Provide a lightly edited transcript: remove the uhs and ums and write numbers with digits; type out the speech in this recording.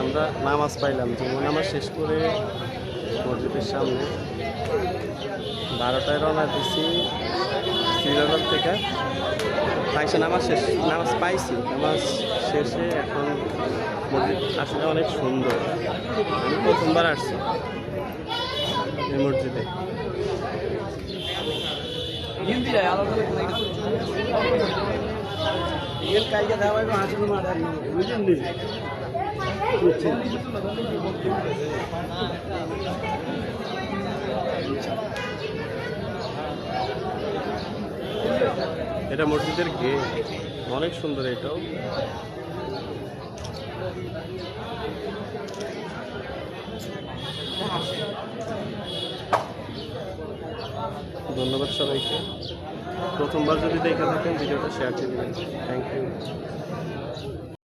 আমরা নামাজ পাইলাম, জুমার নামাজ শেষ করে মসজিদের সামনে 12টায় রওনা দিছি শ্রীনগর থেকে। তাইসে নামাজ পাইছি, নামাজ শেষে এখন মসজিদ আসলে অনেক সুন্দর। আমি প্রথমবার আসছি এই মসজিদে। এটা মসজিদের গেট, অনেক সুন্দর এটাও। ধন্যবাদ সবাইকে। প্রথমবার যদি দেখে থাকেন ভিডিওটা শেয়ার করে দিবেন। Thank you.